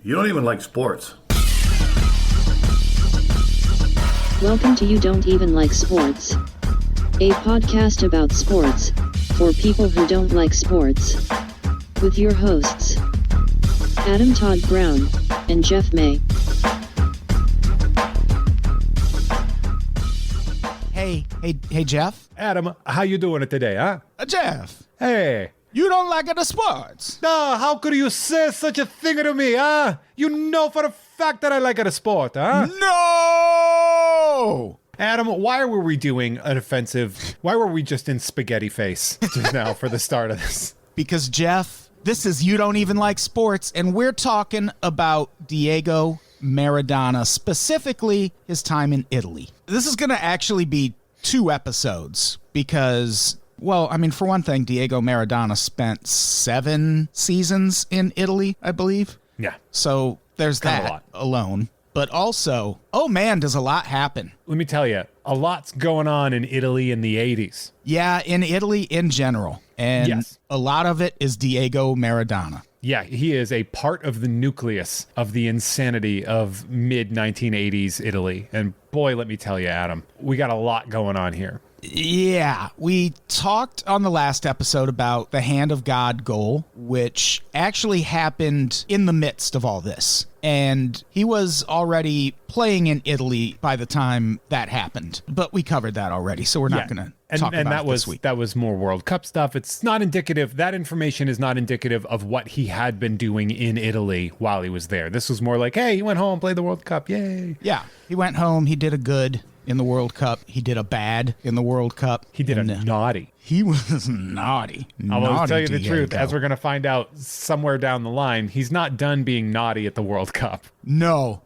You don't even like sports. Welcome to You Don't Even Like Sports, a podcast about sports, for people who don't like sports. With your hosts, Adam Todd Brown, and Jeff May. Hey, Jeff. Adam, how you doing it today, huh? Jeff, Hey. you don't like the sports. No, how could you say such a thing to me, huh? You know for a fact that I like a sport, huh? No! Adam, why were we doing an offensive? Why were we just in spaghetti face just now for the start of this? Because, Jeff, this is You Don't Even Like Sports, and we're talking about Diego Maradona, specifically his time in Italy. This is going to actually be 2 episodes because, well, I mean, for one thing, Diego Maradona spent 7 seasons in Italy, I believe. Yeah. So there's Kind of a that lot. alone. But also, oh man, does a lot happen. Let me tell you, a lot's going on in Italy in the 80s. Yeah, in Italy in general. And Yes. a lot of it is Diego Maradona. Yeah, he is a part of the nucleus of the insanity of mid-1980s Italy. And boy, let me tell you, Adam, we got a lot going on here. Yeah, we talked on the last episode about the Hand of God goal, which actually happened in the midst of all this. And he was already playing in Italy by the time that happened. But we covered that already, so we're not going to talk about that it this week. That was more World Cup stuff. It's not indicative. That information is not indicative of what he had been doing in Italy while he was there. This was more like, hey, he went home, played the World Cup. Yay. Yeah, he went home, he did a good in the World Cup. He did a bad in the World Cup. He did a And, naughty. He was naughty. I will tell you the Diego. truth. As we're going to find out somewhere down the line, he's not done being naughty at the World Cup. No,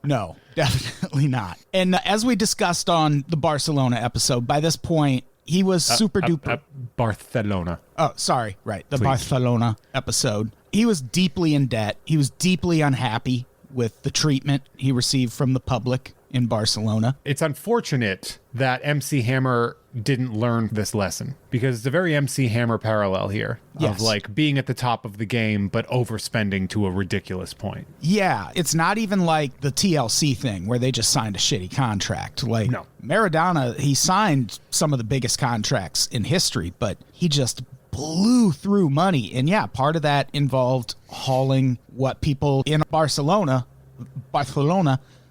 definitely not. And as we discussed on the Barcelona episode, by this point, he was super duper. Barcelona. Oh, sorry. Right. The Please. Barcelona episode. He was deeply in debt. He was deeply unhappy with the treatment he received from the public in Barcelona. It's unfortunate that MC Hammer didn't learn this lesson because it's a very MC Hammer parallel here Yes. of like being at the top of the game, but overspending to a ridiculous point. Yeah, it's not even like the TLC thing where they just signed a shitty contract. Like No. Maradona, he signed some of the biggest contracts in history, but he just blew through money. And yeah, part of that involved hauling what people in Barcelona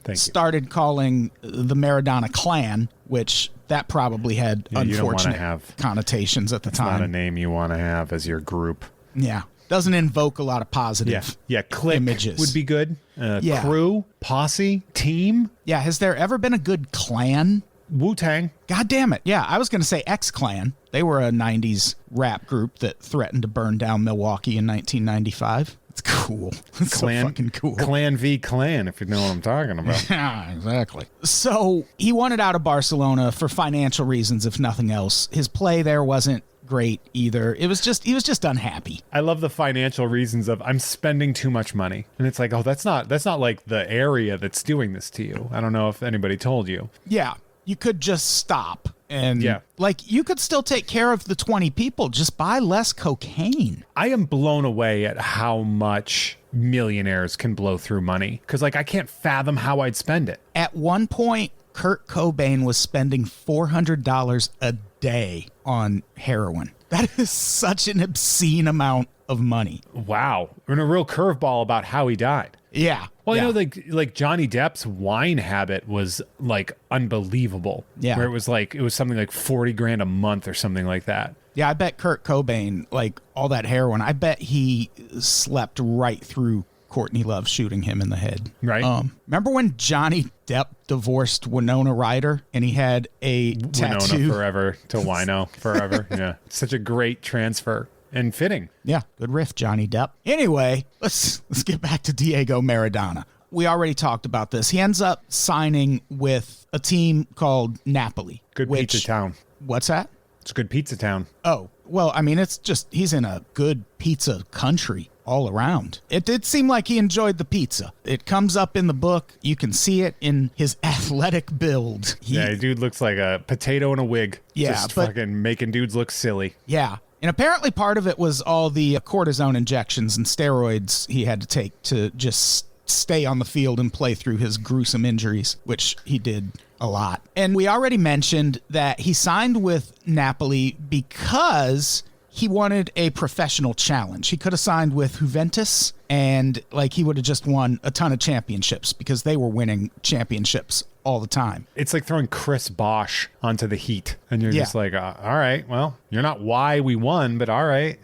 Thank you. started calling the Maradona clan, which that probably had Yeah, you don't wanna unfortunate have- connotations at the It's not a time. name you want to have as your group. Yeah. Doesn't invoke a lot of positive Yeah. Click images. would be good. Yeah. Crew, posse, team, Yeah, has there ever been a good clan? Wu-Tang. God damn it. Yeah, I was going to say X-Clan. They were a 90s rap group that threatened to burn down Milwaukee in 1995. It's cool. It's so fucking cool. Clan v. Clan, if you know what I'm talking about. Yeah, exactly. So he wanted out of Barcelona for financial reasons, if nothing else. His play there wasn't great either. He was just unhappy. I love the financial reasons of I'm spending too much money. And it's like, oh, that's not like the area that's doing this to you. I don't know if anybody told you. Yeah, you could just stop. And Yeah. like you could still take care of the 20 people. Just buy less cocaine. I am blown away at how much millionaires can blow through money. Because, like, I can't fathom how I'd spend it. At one point, Kurt Cobain was spending $400 a day on heroin. That is such an obscene amount of money. Wow. And a real curveball about how he died. Yeah. Well, yeah. you know, like Johnny Depp's wine habit was like unbelievable. Yeah. Where it was something like 40 grand a month or something like that. Yeah, I bet Kurt Cobain, like all that heroin, I bet he slept right through Courtney Love shooting him in the head. Right. Remember when Johnny Depp divorced Winona Ryder and he had a tattoo? Winona forever to Wino forever. Yeah. Such a great transfer and fitting. Yeah, good riff, Johnny Depp. Anyway, let's get back to Diego Maradona. We already talked about this. He ends up signing with a team called Napoli. Good pizza town. What's that? It's a good pizza town. Oh, well, I mean, it's just he's in a good pizza country all around. It did seem like he enjoyed the pizza. It comes up in the book. You can see it in his athletic build. Yeah, dude looks like a potato in a wig. Yeah, Just but- fucking making dudes look silly. Yeah. And apparently part of it was all the cortisone injections and steroids he had to take to just stay on the field and play through his gruesome injuries, which he did a lot. And we already mentioned that he signed with Napoli because he wanted a professional challenge. He could have signed with Juventus and he would have just won a ton of championships because they were winning championships all the time. It's like throwing Chris Bosh onto the Heat. And you're just like, all right, well, you're not why we won, but all right.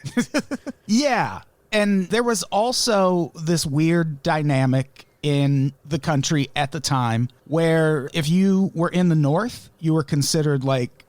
Yeah. And there was also this weird dynamic in the country at the time where if you were in the North, you were considered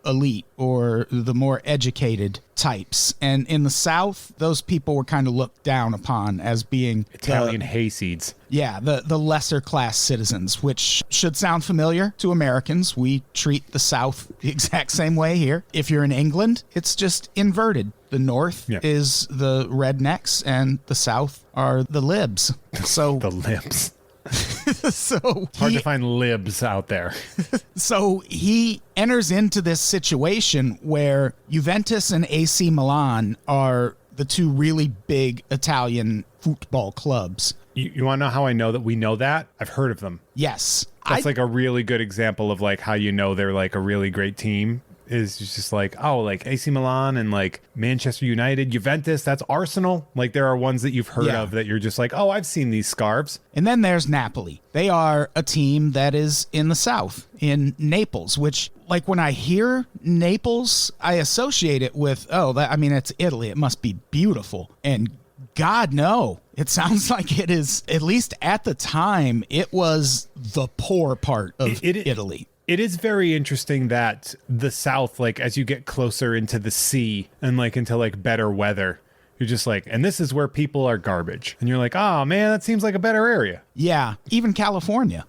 elite or the more educated types. And in the South, those people were kind of looked down upon as being Italian hayseeds. Yeah, the lesser class citizens, which should sound familiar to Americans. We treat the South the exact same way here. If you're in England, it's just inverted. The North is the rednecks and the South are the libs. So the libs. So hard to find libs out there. So he enters into this situation where Juventus and AC Milan are the two really big Italian football clubs. You want to know how I know that we know that? I've heard of them. Yes. That's a really good example of how you know they're a really great team. Is just AC Milan and Manchester United, Juventus, that's Arsenal. There are ones that you've heard of that you're just I've seen these scarves. And then there's Napoli. They are a team that is in the South, in Naples, which when I hear Naples, I associate it with, it's Italy. It must be beautiful. And God, no. It sounds like it is, at least at the time, it was the poor part of Italy. It is very interesting that the South, as you get closer into the sea and into better weather, you're just and this is where people are garbage. And you're oh man, that seems like a better area. Yeah. Even California.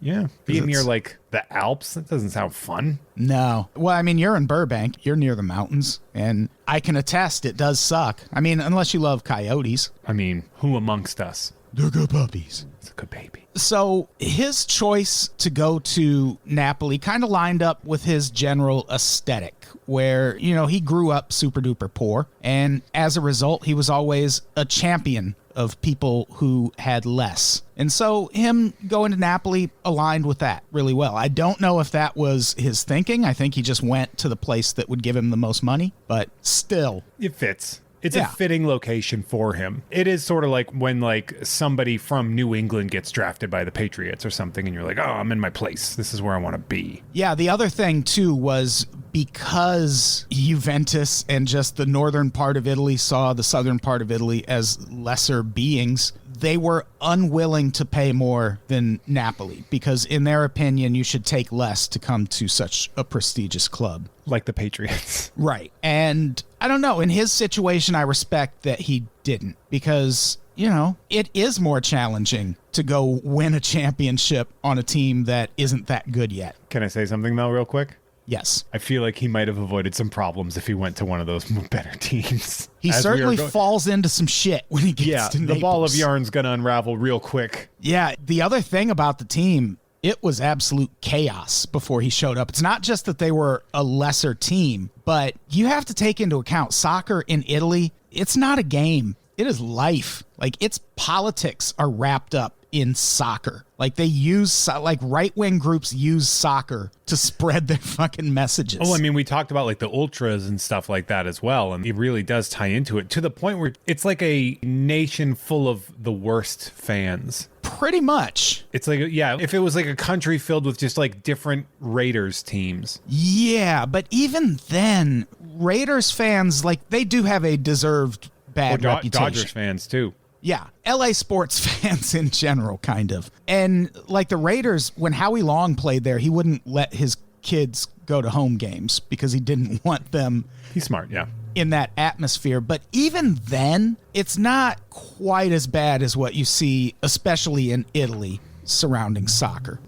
Yeah. Being near the Alps, that doesn't sound fun. No. Well, you're in Burbank. You're near the mountains. And I can attest it does suck. Unless you love coyotes. Who amongst us? They're good puppies. It's a good baby. So his choice to go to Napoli kind of lined up with his general aesthetic where, he grew up super duper poor. And as a result, he was always a champion of people who had less. And so him going to Napoli aligned with that really well. I don't know if that was his thinking. I think he just went to the place that would give him the most money, but still. It fits. It's a fitting location for him. It is sort of when somebody from New England gets drafted by the Patriots or something and you're I'm in my place. This is where I want to be. Yeah, the other thing too was because Juventus and just the northern part of Italy saw the southern part of Italy as lesser beings, they were unwilling to pay more than Napoli because in their opinion, you should take less to come to such a prestigious club. Like the Patriots. Right. And I don't know. In his situation, I respect that he didn't because, it is more challenging to go win a championship on a team that isn't that good yet. Can I say something, though, real quick? Yes. I feel like he might have avoided some problems if he went to one of those better teams. He certainly falls into some shit when he gets to Naples. The ball of yarn's going to unravel real quick. Yeah. The other thing about the team, it was absolute chaos before he showed up. It's not just that they were a lesser team, but you have to take into account soccer in Italy. It's not a game. It is life. Its politics are wrapped up in soccer. They use, right-wing groups use soccer to spread their fucking messages. Oh, we talked about the ultras and stuff like that as well. And it really does tie into it to the point where it's a nation full of the worst fans. Pretty much. It's if it was a country filled with just different Raiders teams. Yeah, but even then, Raiders fans, they do have a deserved bad reputation. Dodgers fans too. Yeah, LA sports fans in general, kind of. And the Raiders, when Howie Long played there, he wouldn't let his kids go to home games because he didn't want them. He's smart, yeah. In that atmosphere. But even then, it's not quite as bad as what you see, especially in Italy, surrounding soccer.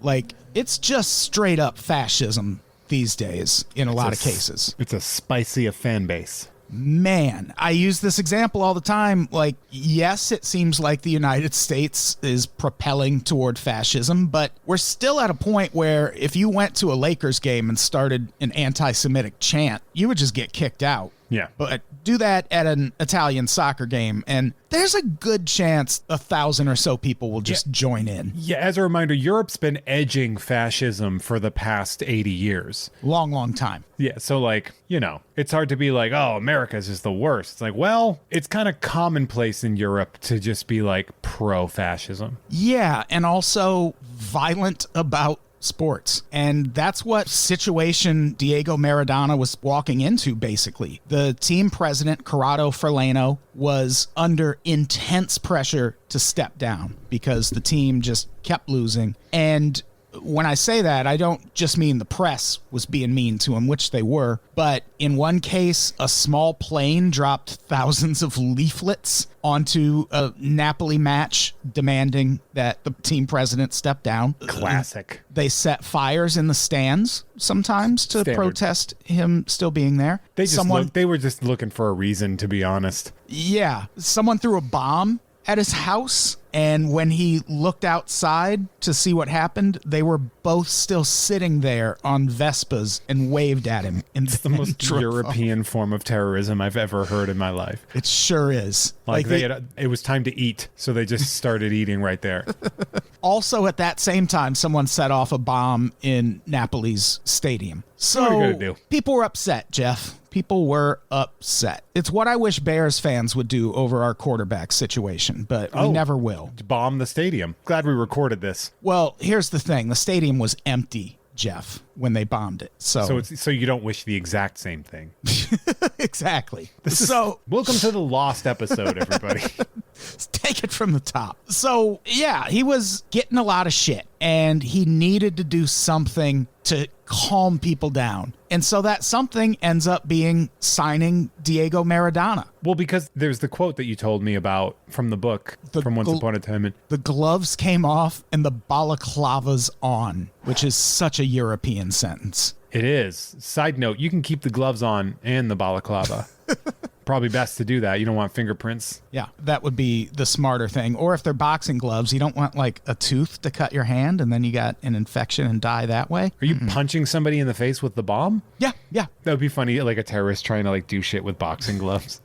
It's just straight up fascism these days in a lot of cases. It's a spicy fan base. Man, I use this example all the time. Yes, it seems like the United States is propelling toward fascism, but we're still at a point where if you went to a Lakers game and started an anti-Semitic chant, you would just get kicked out Yeah. But do that at an Italian soccer game, and there's a good chance 1,000 or so people will just join in. Yeah, as a reminder, Europe's been edging fascism for the past 80 years. Long, long time. Yeah, so like, it's hard to be like, oh, America's just the worst. It's like, well, it's kind of commonplace in Europe to just be like pro-fascism. Yeah, and also violent about sports. And that's what situation Diego Maradona was walking into, basically. The team president, Corrado Ferlano, was under intense pressure to step down because the team just kept losing. And when I say that, I don't just mean the press was being mean to him, which they were, but in one case, a small plane dropped thousands of leaflets onto a Napoli match demanding that the team president step down. Classic. They set fires in the stands sometimes to protest him still being there. They were just looking for a reason, to be honest. Yeah. Someone threw a bomb at his house, and when he looked outside to see what happened, they were both still sitting there on Vespas and waved at him. It's the most European form of terrorism I've ever heard in my life. It sure is. Like it was time to eat, so they just started eating right there. Also, at that same time, someone set off a bomb in Napoli's stadium. So what are you gonna do? People were upset, Jeff. People were upset. It's what I wish Bears fans would do over our quarterback situation, but we never will. Bomb the stadium. Glad we recorded this. Well, here's the thing. The stadium was empty, Jeff, when they bombed it. So you don't wish the exact same thing. Exactly. Welcome to the lost episode, everybody. Take it from the top. So, yeah, he was getting a lot of shit, and he needed to do something to calm people down. And so that something ends up being signing Diego Maradona. Well, because there's the quote that you told me about from the book from Once Upon a Time. The gloves came off and the balaclava's on, which is such a European sentence. It is. Side note, you can keep the gloves on and the balaclava. Probably best to do that. You don't want fingerprints. Yeah, that would be the smarter thing. Or if they're boxing gloves, you don't want like a tooth to cut your hand and then you got an infection and die that way. Are you punching somebody in the face with the bomb? Yeah. That would be funny, like a terrorist trying to like do shit with boxing gloves.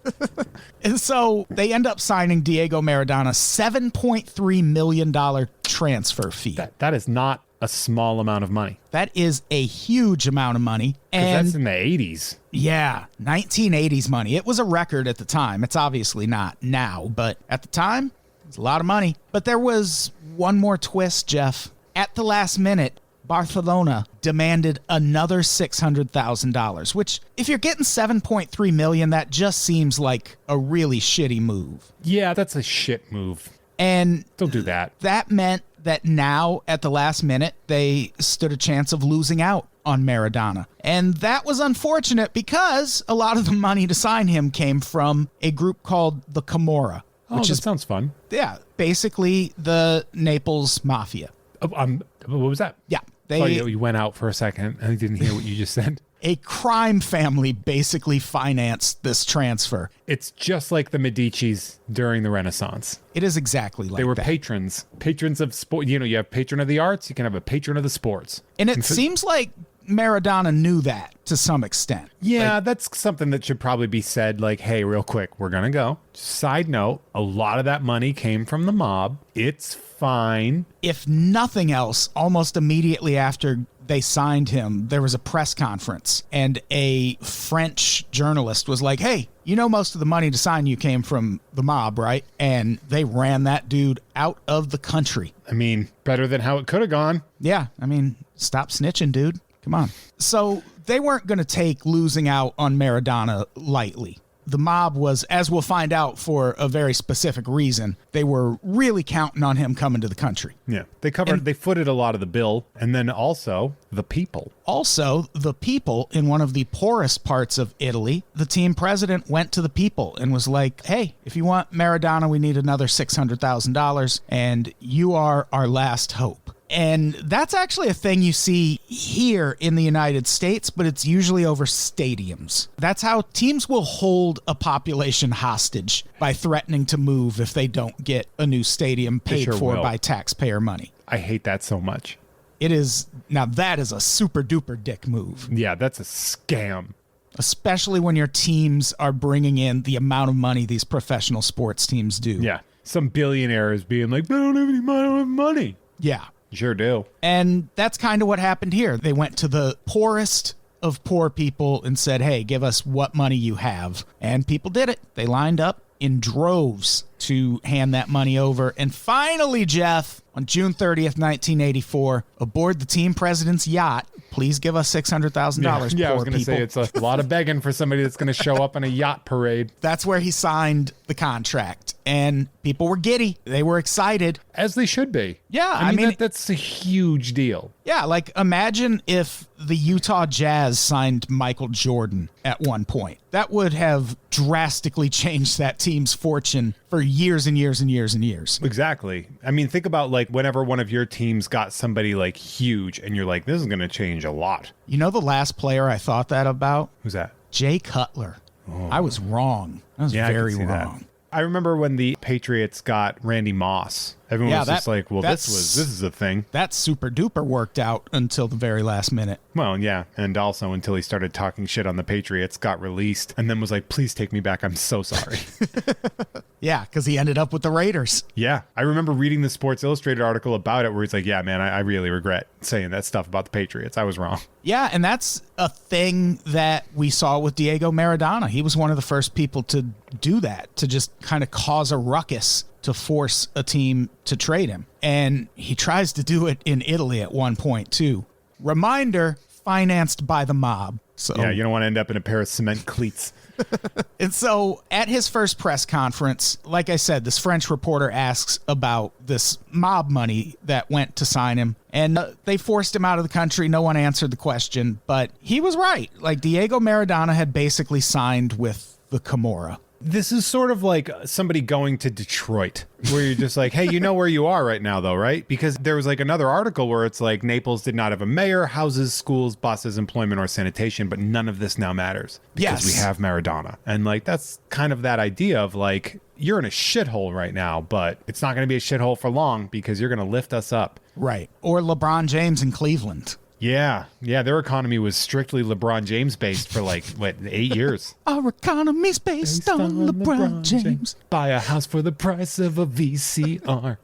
And so they end up signing Diego Maradona $7.3 million transfer fee. That is not a small amount of money. That is a huge amount of money. And that's in the 80s. Yeah, 1980s money. It was a record at the time. It's obviously not now, but at the time, it's a lot of money. But there was one more twist, Jeff. At the last minute, Barcelona demanded another $600,000, which if you're getting $7.3 million, that just seems like a really shitty move. Yeah, that's a shit move. And don't do that. That meant that now at the last minute, they stood a chance of losing out on Maradona. And that was unfortunate because a lot of the money to sign him came from a group called the Camorra. Which sounds fun. Yeah, basically the Naples Mafia. What was that? Yeah. You went out for a second. I didn't hear what you just said. A crime family basically financed this transfer. It's just like the Medicis during the Renaissance. It is exactly like that. They were patrons of sport. You have patron of the arts. You can have a patron of the sports. And it seems like Maradona knew that to some extent. Yeah, that's something that should probably be said. Like, hey, real quick, we're going to go. Side note, a lot of that money came from the mob. It's fine. If nothing else, almost immediately after they signed him, there was a press conference and a French journalist was like, hey, you know most of the money to sign you came from the mob, right? And they ran that dude out of the country. I mean, better than how it could have gone. Yeah, I mean, stop snitching, dude. Come on. So they weren't going to take losing out on Maradona lightly. The mob was, as we'll find out, for a very specific reason. They were really counting on him coming to the country. Yeah, they footed a lot of the bill, and then also the people. Also, the people in one of the poorest parts of Italy, the team president went to the people and was like, hey, if you want Maradona, we need another $600,000, and you are our last hope. And that's actually a thing you see here in the United States, but it's usually over stadiums. That's how teams will hold a population hostage, by threatening to move if they don't get a new stadium paid for by taxpayer money. I hate that so much. It is. Now that is a super duper dick move. Yeah, that's a scam. especially when your teams are bringing in the amount of money these professional sports teams do. Yeah. Some billionaires being like, I don't have any money, I don't have money. Yeah. You sure do. And that's kind of what happened here. They went to the poorest of poor people and said, hey, give us what money you have. And people did it. They lined up in droves to hand that money over. And finally, Jeff, on June 30th, 1984, aboard the team president's yacht, please give us $600,000. Yeah, I was going to say it's a lot of begging for somebody that's going to show up in a yacht parade. That's where he signed the contract. And people were giddy. They were excited. As they should be. Yeah, I mean that's a huge deal. Yeah, like imagine if the Utah Jazz signed Michael Jordan at one point. That would have drastically changed that team's fortune for years and years and years and years. Exactly. I mean, think about like whenever one of your teams got somebody like huge and you're like, this is going to change a lot. You know the last player I thought that about? Who's that? Jay Cutler. Oh. I was wrong. I was very wrong. That. I remember when the Patriots got Randy Moss. Everyone was just like, well, this is a thing. That super duper worked out until the very last minute. Well, yeah. And also until he started talking shit on the Patriots, got released, and then was like, please take me back. I'm so sorry. Yeah, because he ended up with the Raiders. Yeah. I remember reading the Sports Illustrated article about it where he's like, yeah, man, I really regret saying that stuff about the Patriots. I was wrong. Yeah, and that's a thing that we saw with Diego Maradona. He was one of the first people to do that, to just kind of cause a ruckus to force a team to trade him. And he tries to do it in Italy at one point, too. Reminder, financed by the mob. So yeah, you don't want to end up in a pair of cement cleats. And so at his first press conference, like I said, this French reporter asks about this mob money that went to sign him. And they forced him out of the country. No one answered the question, but he was right. Like Diego Maradona had basically signed with the Camorra. This is sort of like somebody going to Detroit where you're just like, hey, you know where you are right now, though, right? Because there was like another article where it's like Naples did not have a mayor, houses, schools, buses, employment, or sanitation, but none of this now matters because we have Maradona. And like that's kind of that idea of like, you're in a shithole right now, but it's not going to be a shithole for long because you're going to lift us up. Right. Or LeBron James in Cleveland. Yeah. Yeah. Their economy was strictly LeBron James based for like, 8 years? Our economy's based on LeBron James. Buy a house for the price of a VCR.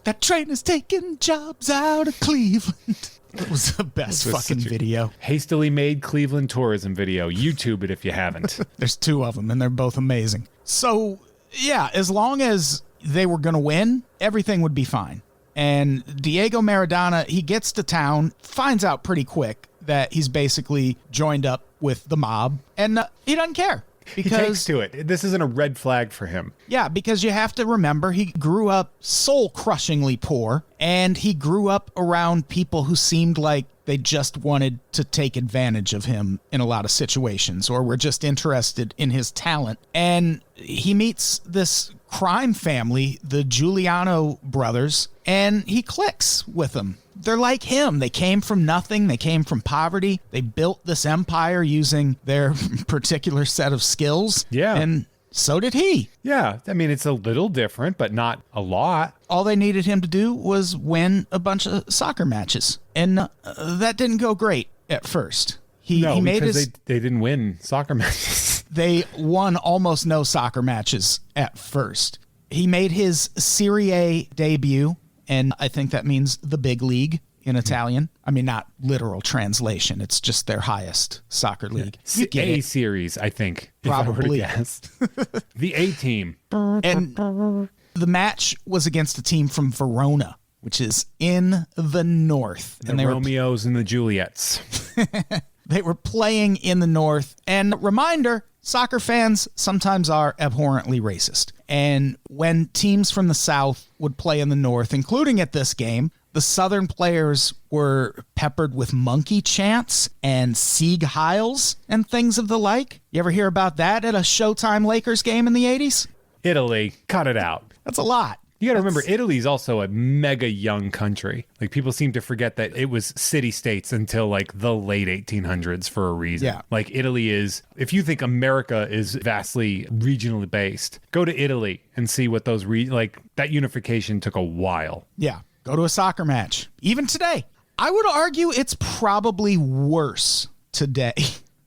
That train is taking jobs out of Cleveland. It was the best fucking video. Hastily made Cleveland tourism video. YouTube it if you haven't. There's 2 of them, and they're both amazing. So, yeah, as long as they were going to win, everything would be fine. And Diego Maradona, he gets to town, finds out pretty quick that he's basically joined up with the mob, and he doesn't care. Because, he takes to it. This isn't a red flag for him. Yeah, because you have to remember he grew up soul-crushingly poor, and he grew up around people who seemed like they just wanted to take advantage of him in a lot of situations, or were just interested in his talent. And he meets this crime family, the Giuliano brothers, and he clicks with them. They're like him. They came from nothing. They came from poverty. They built this empire using their particular set of skills. Yeah. And so did he. Yeah. I mean, it's a little different, but not a lot. All they needed him to do was win a bunch of soccer matches. And that didn't go great at first. He made his... they didn't win soccer matches. They won almost no soccer matches at first. He made his Serie A debut, and I think that means the big league in Italian. I mean, not literal translation. It's just their highest soccer league. A series, I think. Probably. The A team. And the match was against a team from Verona, which is in the north. The Romeos and the Juliets. They were playing in the north. And reminder, soccer fans sometimes are abhorrently racist. And when teams from the south would play in the north, including at this game, the southern players were peppered with monkey chants and Sieg Heils and things of the like. You ever hear about that at a Showtime Lakers game in the 80s? Italy, cut it out. That's a lot. You got to remember, Italy's also a mega young country. Like, people seem to forget that it was city-states until, like, the late 1800s for a reason. Yeah. Like, Italy is, if you think America is vastly regionally based, go to Italy and see what those, that unification took a while. Yeah. Go to a soccer match. Even today. I would argue it's probably worse today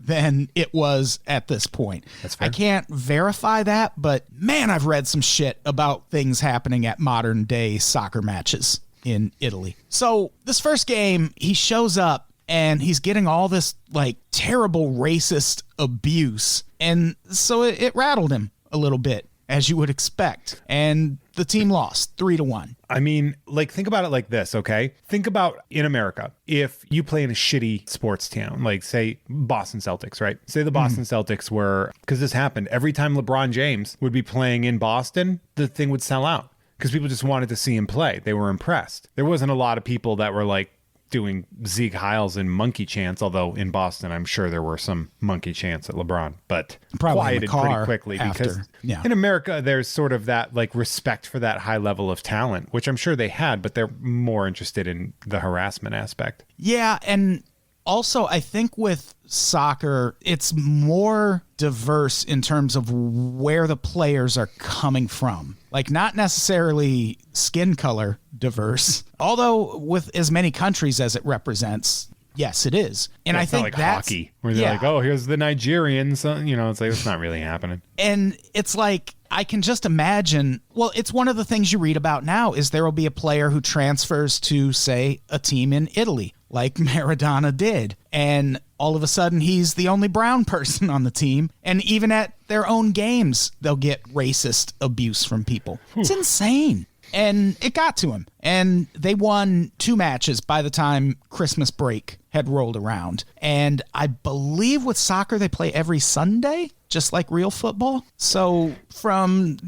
than it was at this point. That's fair. I can't verify that, but man, I've read some shit about things happening at modern day soccer matches in Italy. So this first game, he shows up and he's getting all this like terrible racist abuse. And so it rattled him a little bit, as you would expect. And the team lost 3-1. I mean, like, think about it like this, okay? Think about in America, if you play in a shitty sports town, like, say, Boston Celtics, right? Say the Boston Celtics were, because this happened, every time LeBron James would be playing in Boston, the thing would sell out because people just wanted to see him play. They were impressed. There wasn't a lot of people that were, like, doing Zeke Hiles and monkey chants, although in Boston, I'm sure there were some monkey chants at LeBron, but Probably quieted pretty quickly because in America, there's sort of that like respect for that high level of talent, which I'm sure they had, but they're more interested in the harassment aspect. Yeah, and also I think with soccer, it's more diverse in terms of where the players are coming from. Like, not necessarily skin color diverse, although with as many countries as it represents, yes, it is. And I think like that's hockey, where they're like, oh, here's the Nigerians. You know, it's like, it's not really happening. And it's like, I can just imagine, well, it's one of the things you read about now is there will be a player who transfers to, say, a team in Italy, like Maradona did. And all of a sudden, he's the only brown person on the team. And even at their own games, they'll get racist abuse from people. It's insane. And it got to him. And they won 2 matches by the time Christmas break had rolled around. And I believe with soccer, they play every Sunday, just like real football. So from,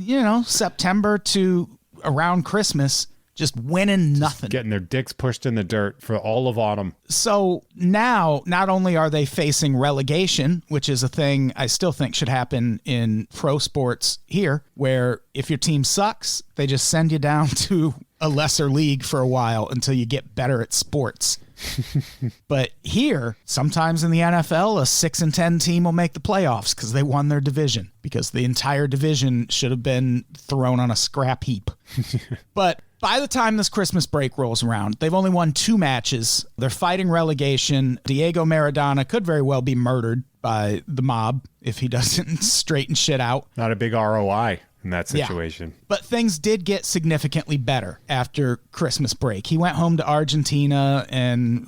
September to around Christmas, just winning nothing. Getting their dicks pushed in the dirt for all of autumn. So now, not only are they facing relegation, which is a thing I still think should happen in pro sports here, where if your team sucks, they just send you down to a lesser league for a while until you get better at sports. But here, sometimes in the NFL, a 6-10 team will make the playoffs because they won their division, because the entire division should have been thrown on a scrap heap. But by the time this Christmas break rolls around, they've only won 2 matches. They're fighting relegation. Diego Maradona could very well be murdered by the mob if he doesn't straighten shit out. Not a big ROI in that situation. Yeah. But things did get significantly better after Christmas break. He went home to Argentina and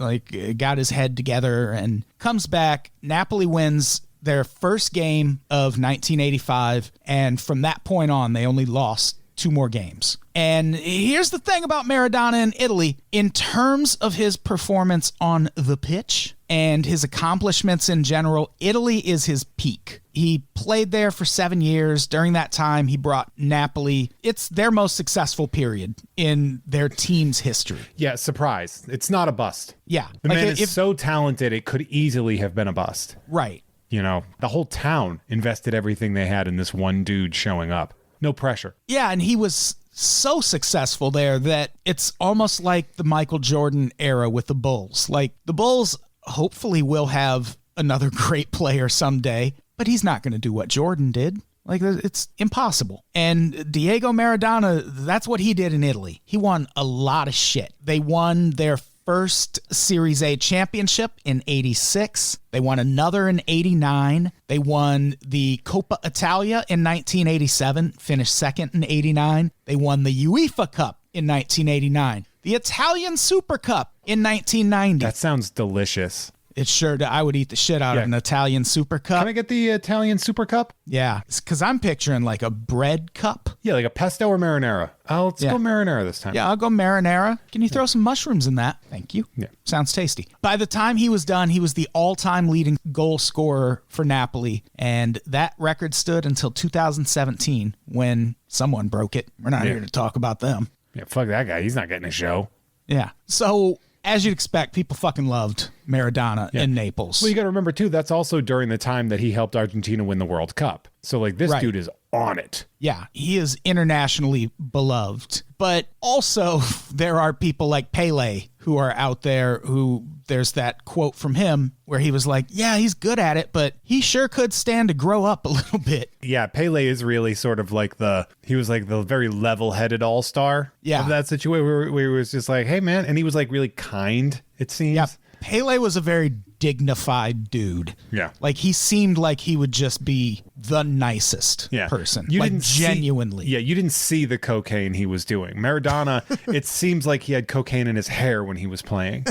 got his head together and comes back. Napoli wins their first game of 1985, and from that point on, they only lost 2 more games. And here's the thing about Maradona in Italy. In terms of his performance on the pitch and his accomplishments in general, Italy is his peak. He played there for 7 years. During that time, he brought Napoli. It's their most successful period in their team's history. Yeah, surprise. It's not a bust. Yeah. The man is so talented, it could easily have been a bust. Right. The whole town invested everything they had in this one dude showing up. No pressure. Yeah, and he was so successful there that it's almost like the Michael Jordan era with the Bulls. Like, the Bulls hopefully will have another great player someday, but he's not going to do what Jordan did. Like, it's impossible. And Diego Maradona, that's what he did in Italy. He won a lot of shit. They won their first Series A championship in 86. They won another in 89. They won the Coppa Italia in 1987, finished second in 89. They won the UEFA Cup in 1989. The Italian Super Cup in 1990. That sounds delicious. It's sure I would eat the shit out of an Italian Super Cup. Can I get the Italian Super Cup? Yeah, because I'm picturing like a bread cup. Yeah, like a pesto or marinara. Let's go marinara this time. Yeah, I'll go marinara. Can you throw some mushrooms in that? Thank you. Yeah. Sounds tasty. By the time he was done, he was the all-time leading goal scorer for Napoli, and that record stood until 2017 when someone broke it. We're not here to talk about them. Yeah, fuck that guy. He's not getting a show. Yeah. So, as you'd expect, people fucking loved Maradona in Naples. Well, you got to remember, too, that's also during the time that he helped Argentina win the World Cup. So, this dude is on it. Yeah, he is internationally beloved. But also, there are people like Pele who are out there who, there's that quote from him where he was like, yeah, he's good at it, but he sure could stand to grow up a little bit. Yeah, Pele is really sort of like he was like the very level-headed all-star of that situation where he was just like, hey, man. And he was like really kind, it seems. Yeah, Pele was a very dignified dude. Yeah. Like, he seemed like he would just be the nicest person. You like, didn't genuinely. You didn't see the cocaine he was doing. Maradona, it seems like he had cocaine in his hair when he was playing.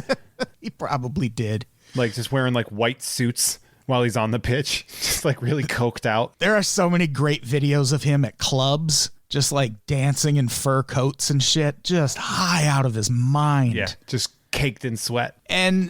He probably did. Like, just wearing, like, white suits while he's on the pitch. Just, like, really coked out. There are so many great videos of him at clubs, just, like, dancing in fur coats and shit. Just high out of his mind. Yeah, just caked in sweat. And,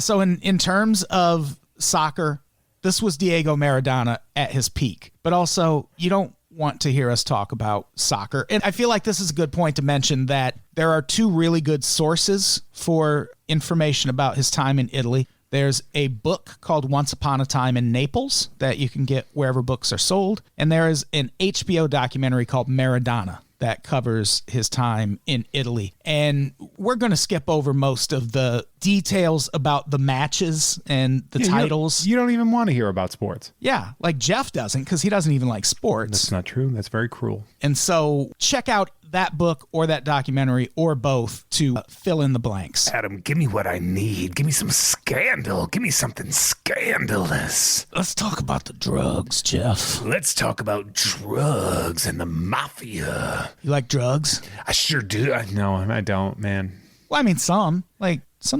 so in terms of soccer, this was Diego Maradona at his peak. But also, you don't want to hear us talk about soccer. And I feel like this is a good point to mention that there are two really good sources for information about his time in Italy. There's a book called Once Upon a Time in Naples that you can get wherever books are sold. And there is an HBO documentary called Maradona that covers his time in Italy. And we're going to skip over most of the details about the matches and the titles. You don't even want to hear about sports. Yeah, like Jeff doesn't, because he doesn't even like sports. That's not true. That's very cruel. And so check out that book or that documentary or both to fill in the blanks. Adam, give me what I need. Give me some scandal. Give me something scandalous. Let's talk about the drugs, Jeff. Let's talk about drugs and the mafia. You like drugs? I sure do. No, I don't, man. Well, I mean, some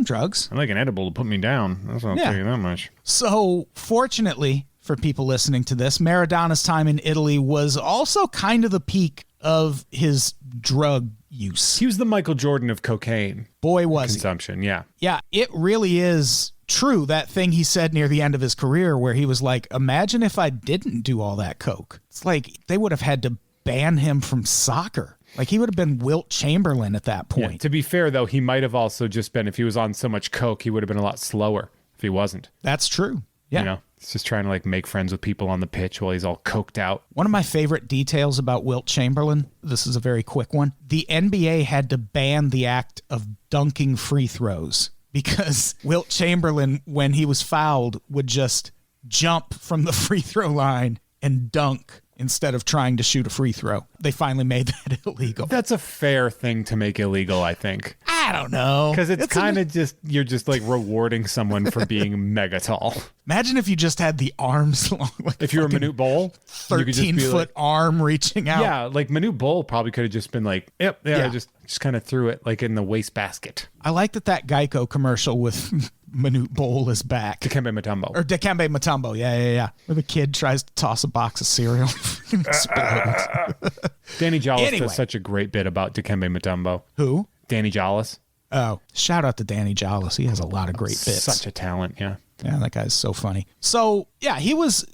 drugs. I like an edible to put me down. That's not tell you that much. So, fortunately for people listening to this, Maradona's time in Italy was also kind of the peak of his drug use. He was the Michael Jordan of cocaine. Boy, was consumption, he. Yeah. Yeah, it really is true, that thing he said near the end of his career where he was like, imagine if I didn't do all that coke. It's like they would have had to ban him from soccer. Like, he would have been Wilt Chamberlain at that point. Yeah, to be fair, though, he might have also just been, if he was on so much coke, he would have been a lot slower if he wasn't. That's true. Yeah. You know, he's just trying to, like, make friends with people on the pitch while he's all coked out. One of my favorite details about Wilt Chamberlain, this is a very quick one, the NBA had to ban the act of dunking free throws because Wilt Chamberlain, when he was fouled, would just jump from the free throw line and dunk instead of trying to shoot a free throw. They finally made that illegal. That's a fair thing to make illegal, I think. I don't know. Because it's kind of just, you're just like rewarding someone for being mega tall. Imagine if you just had the arms long. Like if you were Manute Bol, 13-foot arm reaching out. Yeah, like Manute Bol probably could have just been like, I just kind of threw it like in the wastebasket. I like that Geico commercial with Manute Bol is back. Dikembe Mutombo. Or Dikembe Mutombo, yeah. Where the kid tries to toss a box of cereal and explodes. Danny Jollis does such a great bit about Dikembe Mutombo. Who? Danny Jollis. Oh, shout out to Danny Jollis. He has a lot of great bits. Such a talent, yeah. Yeah, that guy's so funny. So, yeah, he's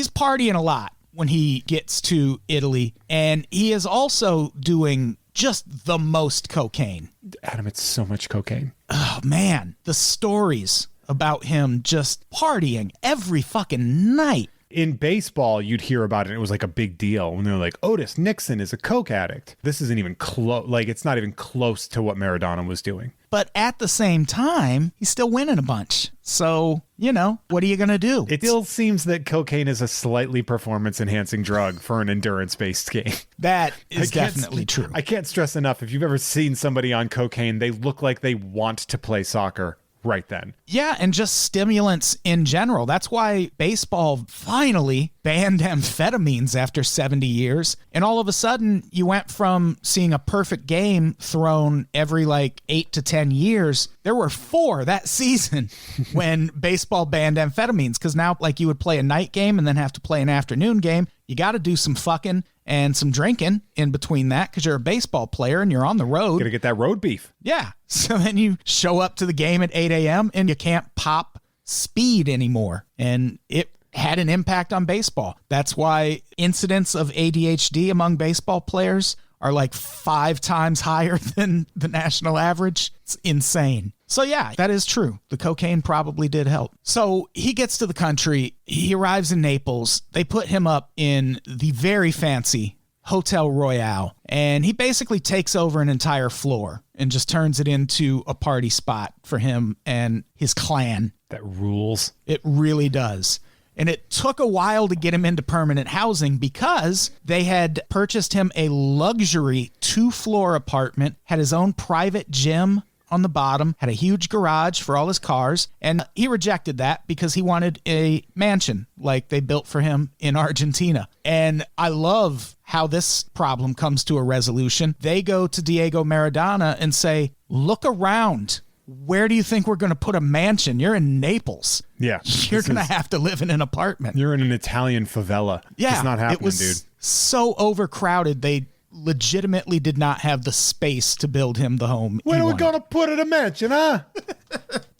partying a lot when he gets to Italy, and he is also doing just the most cocaine. Adam, it's so much cocaine. Oh, man. The stories about him just partying every fucking night. In baseball, you'd hear about it. And it was like a big deal when they're like, Otis Nixon is a coke addict. This isn't even close. Like, it's not even close to what Maradona was doing. But at the same time, he's still winning a bunch. So, what are you going to do? It still seems that cocaine is a slightly performance-enhancing drug for an endurance-based game. That is definitely true. I can't stress enough, if you've ever seen somebody on cocaine, they look like they want to play soccer right then. Yeah, and just stimulants in general. That's why baseball finally banned amphetamines after 70 years. And all of a sudden, you went from seeing a perfect game thrown every 8 to 10 years. There were 4 that season when baseball banned amphetamines. Because now, you would play a night game and then have to play an afternoon game. You got to do some fucking and some drinking in between that because you're a baseball player and you're on the road. Got to get that road beef. Yeah. So then you show up to the game at 8 a.m. and you can't pop speed anymore. And it had an impact on baseball. That's why incidents of ADHD among baseball players are 5 times higher than the national average. It's insane. So yeah, that is true. The cocaine probably did help. So he gets to the country. He arrives in Naples. They put him up in the very fancy Hotel Royale. And he basically takes over an entire floor and just turns it into a party spot for him and his clan. That rules. It really does. And it took a while to get him into permanent housing because they had purchased him a luxury 2-floor apartment, had his own private gym on the bottom, had a huge garage for all his cars, and he rejected that because he wanted a mansion like they built for him in Argentina. And I love how this problem comes to a resolution. They go to Diego Maradona and say, look around. Where do you think we're going to put a mansion? You're in Naples. Yeah. You're going to have to live in an apartment. You're in an Italian favela. Yeah. It's not happening, it was dude. So overcrowded, they legitimately did not have the space to build him the home. When are we going to put it a mansion, huh?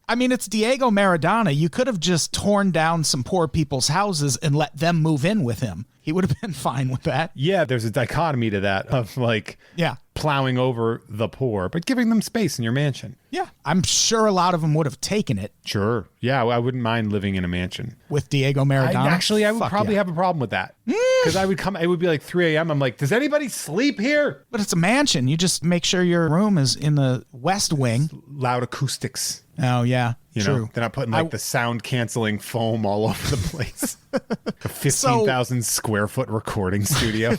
I mean, it's Diego Maradona. You could have just torn down some poor people's houses and let them move in with him. He would have been fine with that. Yeah, there's a dichotomy to that of like plowing over the poor, but giving them space in your mansion. Yeah, I'm sure a lot of them would have taken it. Sure. Yeah, I wouldn't mind living in a mansion. With Diego Maradona? I would probably have a problem with that. Because I would come, it would be like 3 a.m. I'm like, does anybody sleep here? But it's a mansion. You just make sure your room is in the west wing. Loud acoustics. Oh, yeah. You True. know, they're not putting like the sound canceling foam all over the place. A 15,000 square foot recording studio.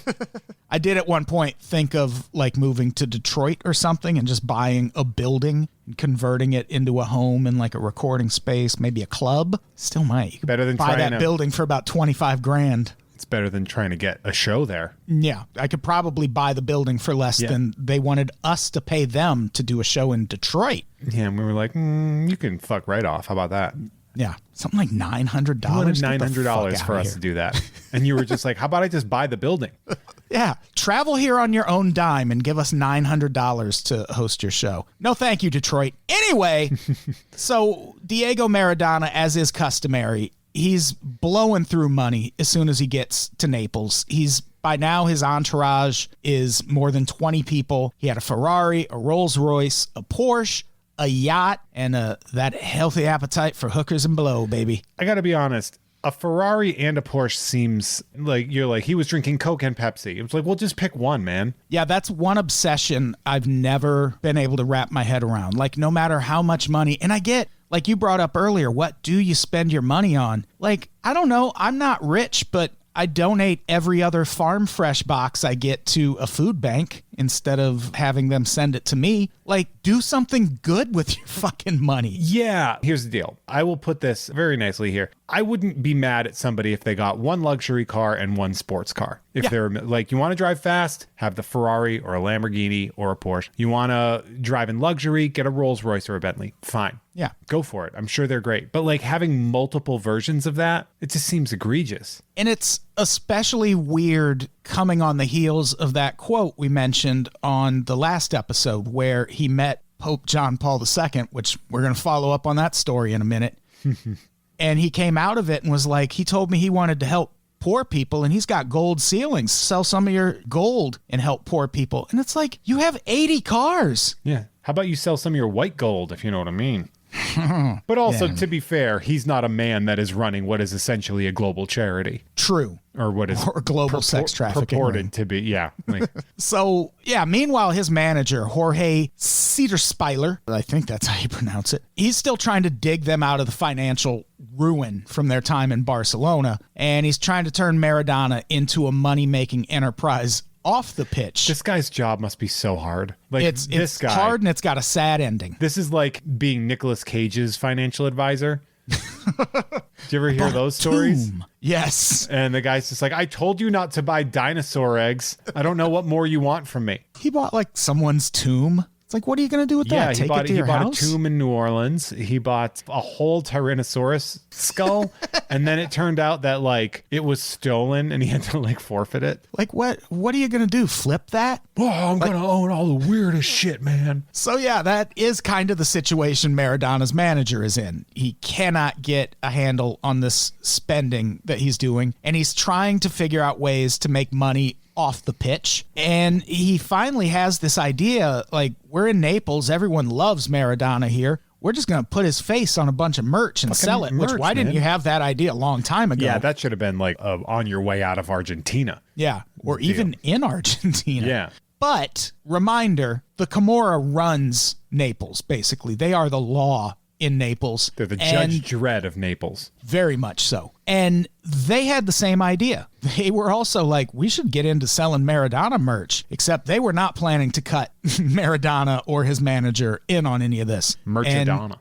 I did at one point think of like moving to Detroit or something and just buying a building and converting it into a home and like a recording space, maybe a club. Still might. You could better than buy trying that to building for about 25 grand. It's better than trying to get a show there. Yeah, I could probably buy the building for less than they wanted us to pay them to do a show in Detroit. Yeah, and we were like, you can fuck right off. How about that? Yeah, something like $900. You wanted $900 for us to do that. And you were just like, how about I just buy the building? Yeah, travel here on your own dime and give us $900 to host your show. No, thank you, Detroit. Anyway, so Diego Maradona, as is customary, he's blowing through money as soon as he gets to Naples. By now, his entourage is more than 20 people. He had a Ferrari, a Rolls Royce, a Porsche, a yacht, and that healthy appetite for hookers and blow, baby. I got to be honest. A Ferrari and a Porsche seems like you're like, he was drinking Coke and Pepsi. It was like, well, just pick one, man. Yeah, that's one obsession I've never been able to wrap my head around. Like, no matter how much money, and I get, like you brought up earlier, what do you spend your money on? Like, I don't know. I'm not rich, but I donate every other Farm Fresh box I get to a food bank instead of having them send it to me. Like, do something good with your fucking money. Yeah. Here's the deal. I will put this very nicely here. I wouldn't be mad at somebody if they got one luxury car and one sports car. If they're like, you want to drive fast, have the Ferrari or a Lamborghini or a Porsche. You want to drive in luxury, get a Rolls Royce or a Bentley. Fine. Yeah. Go for it. I'm sure they're great. But like having multiple versions of that, it just seems egregious. And it's especially weird coming on the heels of that quote we mentioned on the last episode where he met Pope John Paul II, which we're going to follow up on that story in a minute. And he came out of it and was like, he told me he wanted to help poor people and he's got gold ceilings. Sell some of your gold and help poor people. And it's like, you have 80 cars. Yeah. How about you sell some of your white gold, if you know what I mean? But also, to be fair, he's not a man that is running what is essentially a global charity. True. Or what is or global sex trafficking. Purported to be, yeah. Like, so, yeah, meanwhile, his manager, Jorge Cedarspiler, I think that's how you pronounce it, he's still trying to dig them out of the financial ruin from their time in Barcelona. And he's trying to turn Maradona into a money-making enterprise off the pitch. This guy's job must be so hard. Like it's this guy, hard and it's got a sad ending. This is like being Nicolas Cage's financial advisor. Did you ever hear those stories? Yes. And the guy's just like, I told you not to buy dinosaur eggs. I don't know what more you want from me. He bought like someone's tomb. It's like, what are you going to do with that? He bought a tomb in New Orleans. He bought a whole Tyrannosaurus skull. And then it turned out that like it was stolen and he had to like forfeit it. Like what are you going to do? Flip that? Oh, I'm going to own all the weirdest shit, man. So yeah, that is kind of the situation Maradona's manager is in. He cannot get a handle on this spending that he's doing. And he's trying to figure out ways to make money off the pitch. And he finally has this idea, like, we're in Naples, everyone loves Maradona here. We're just going to put his face on a bunch of merch and sell it. Why didn't you have that idea a long time ago? Yeah, that should have been like on your way out of Argentina. Yeah, or even in Argentina. Yeah. But, reminder, the Camorra runs Naples, basically. They are the law in Naples. They're the Judge Dredd of Naples. Very much so. And they had the same idea. They were also like, we should get into selling Maradona merch, except they were not planning to cut Maradona or his manager in on any of this. Merchadona.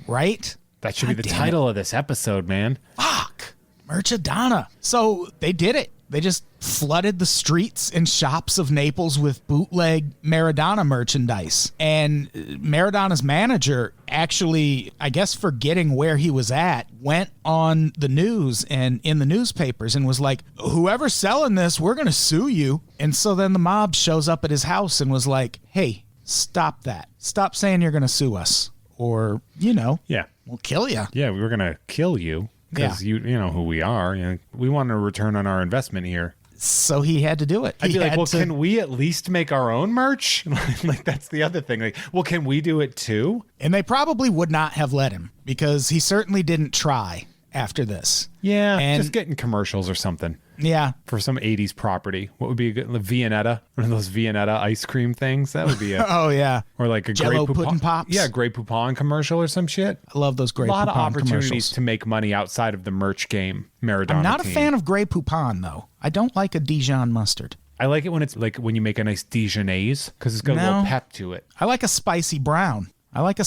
Right? That should be the title of this episode, man. Fuck. Merchadona. So they did it. They just flooded the streets and shops of Naples with bootleg Maradona merchandise. And Maradona's manager actually, I guess forgetting where he was at, went on the news and in the newspapers and was like, whoever's selling this, we're going to sue you. And so then the mob shows up at his house and was like, hey, stop that. Stop saying you're going to sue us. Or, yeah, we'll kill you. Yeah, we were going to kill you. Because you know who we are. We want a return on our investment here. So he had to do it. I'd be like, well, can we at least make our own merch? Like, that's the other thing. Like, well, can we do it too? And they probably would not have let him because he certainly didn't try after this. Yeah, and just getting commercials or something. Yeah. For some 80s property. What would be a good Viennetta? One of those Viennetta ice cream things? That would be a... Oh, yeah. Or like a Jell-O Grey Pudding Pops? Yeah, Grey Poupon commercial or some shit. I love those Grey Poupon commercials. A lot of opportunities commercials. to make money outside of the merch game, Maradona I'm not team. a fan of Grey Poupon, though. I don't like a Dijon mustard. I like it when it's like when you make a nice Dijonaise because it's got a little pep to it. I like a spicy brown. That's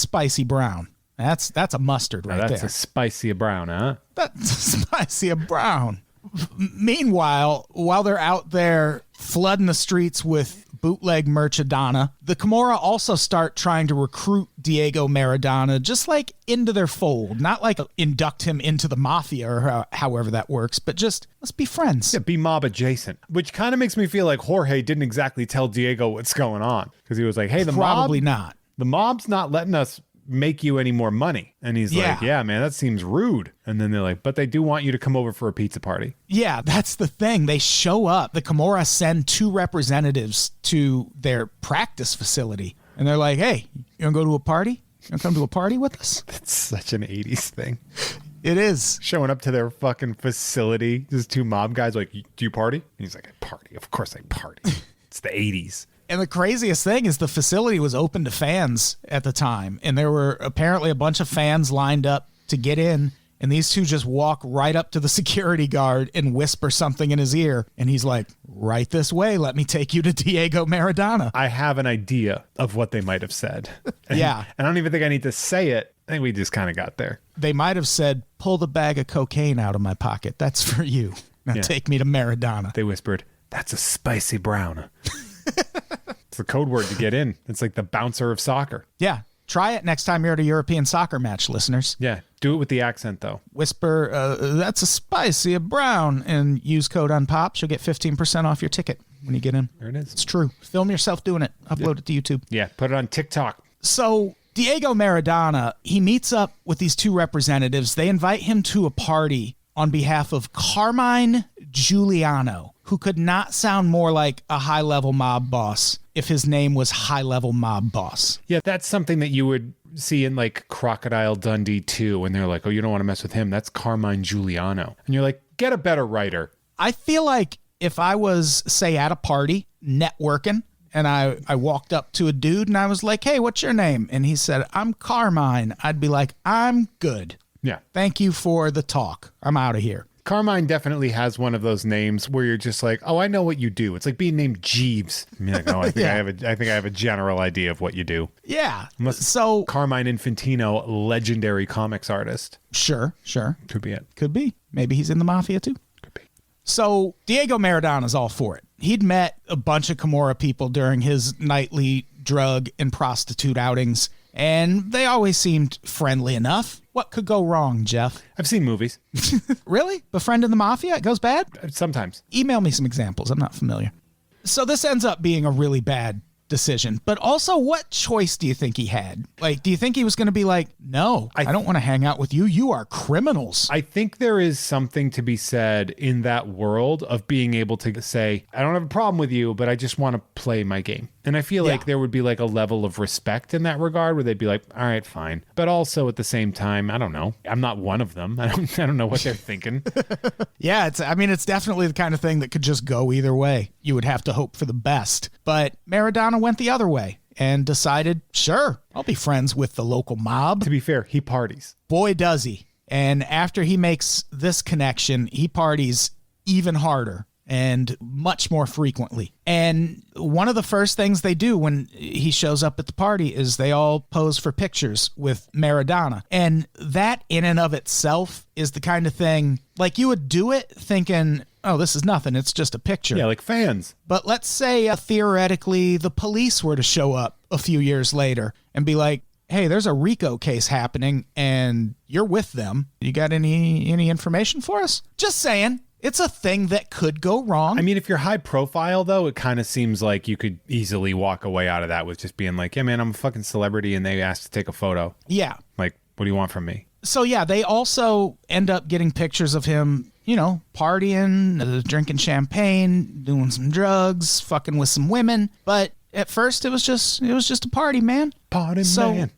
a mustard right there. That's a spicy brown, huh? That's a spicy brown. Meanwhile, while they're out there flooding the streets with bootleg Merchadona, the Camorra also start trying to recruit Diego Maradona just like into their fold. Not like induct him into the mafia or however that works, but just let's be friends. Yeah, be mob adjacent. Which kind of makes me feel like Jorge didn't exactly tell Diego what's going on. Because he was like, hey, Probably not. The mob's not letting us make you any more money. And he's like, yeah, man, that seems rude. And then they're like, but they do want you to come over for a pizza party. Yeah, that's the thing. They show up. The Camorra send 2 representatives to their practice facility. And they're like, hey, you want to go to a party? You want to come to a party with us? That's such an 80s thing. It is. Showing up to their fucking facility. Just 2 mob guys like, do you party? And he's like, I party. Of course I party. It's the 80s. And the craziest thing is the facility was open to fans at the time. And there were apparently a bunch of fans lined up to get in. And these 2 just walk right up to the security guard and whisper something in his ear. And he's like, right this way. Let me take you to Diego Maradona. I have an idea of what they might have said. Yeah. And I don't even think I need to say it. I think we just kind of got there. They might have said, pull the bag of cocaine out of my pocket. That's for you. Now take me to Maradona. They whispered, that's a spicy brown. It's the code word to get in. It's like the bouncer of soccer. Yeah. Try it next time you're at a European soccer match, listeners. Yeah. Do it with the accent, though. Whisper, that's a spicy brown, and use code UNPOPS. You'll get 15% off your ticket when you get in. There it is. It's true. Film yourself doing it. Upload it to YouTube. Yeah. Put it on TikTok. So Diego Maradona, he meets up with these 2 representatives. They invite him to a party on behalf of Carmine Giuliano, who could not sound more like a high-level mob boss if his name was high-level mob boss. Yeah, that's something that you would see in like Crocodile Dundee 2 when they're like, oh, you don't want to mess with him. That's Carmine Giuliano. And you're like, get a better writer. I feel like if I was, say, at a party, networking, and I walked up to a dude and I was like, hey, what's your name? And he said, I'm Carmine. I'd be like, I'm good. Yeah. Thank you for the talk. I'm out of here. Carmine definitely has one of those names where you're just like, oh, I know what you do. It's like being named Jeeves. I'm like, oh, I think I have a general idea of what you do. Yeah. So Carmine Infantino, legendary comics artist. Sure. Could be it. Could be. Maybe he's in the mafia too. Could be. So Diego Maradona's all for it. He'd met a bunch of Camorra people during his nightly drug and prostitute outings, and they always seemed friendly enough. What could go wrong, Jeff? I've seen movies. Really? Befriending the mafia? It goes bad? Sometimes. Email me some examples. I'm not familiar. So this ends up being a really bad decision. But also, what choice do you think he had? Like, do you think he was going to be like, no, I don't want to hang out with you. You are criminals. I think there is something to be said in that world of being able to say, I don't have a problem with you, but I just want to play my game. And I feel like there would be like a level of respect in that regard where they'd be like, all right, fine. But also at the same time, I don't know. I'm not one of them. I don't know what they're thinking. Yeah, it's definitely the kind of thing that could just go either way. You would have to hope for the best. But Maradona went the other way. and decided, sure, I'll be friends with the local mob. To be fair, he parties. Boy, does he. And after he makes this connection, he parties even harder and much more frequently. And one of the first things they do when he shows up at the party is they all pose for pictures with Maradona. And that in and of itself is the kind of thing, like you would do it thinking, oh, this is nothing. It's just a picture. Yeah, like fans. But let's say theoretically the police were to show up a few years later and be like, hey, there's a RICO case happening and you're with them. You got any information for us? Just saying. It's a thing that could go wrong. I mean, if you're high profile, though, it kind of seems like you could easily walk away out of that with just being like, yeah, man, I'm a fucking celebrity and they asked to take a photo. Yeah. Like, what do you want from me? So, yeah, they also end up getting pictures of him, you know, partying, drinking champagne, doing some drugs, fucking with some women. But at first it was just a party, man. Party man.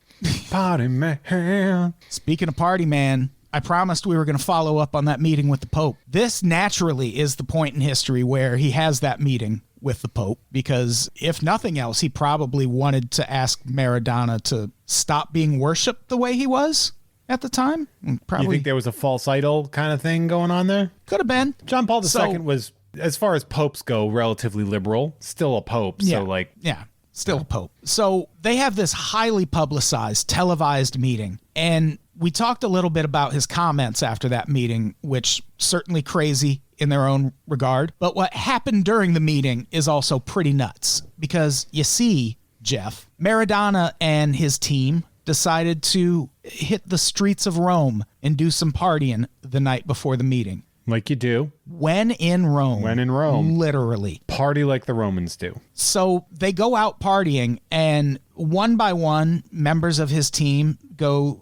Party man. Speaking of party man, I promised we were going to follow up on that meeting with the Pope. This naturally is the point in history where he has that meeting with the Pope, because if nothing else, he probably wanted to ask Maradona to stop being worshipped the way he was at the time. Probably. You think there was a false idol kind of thing going on there? Could have been. John Paul II was, as far as popes go, relatively liberal. Still a pope. Yeah, so like, yeah, still a pope. So they have this highly publicized, televised meeting, and we talked a little bit about his comments after that meeting, which certainly crazy in their own regard. But what happened during the meeting is also pretty nuts, because you see, Jeff, Maradona and his team decided to hit the streets of Rome and do some partying the night before the meeting. like you do. When in Rome. When in Rome. Literally. Party like the Romans do. So they go out partying, and one by one, members of his team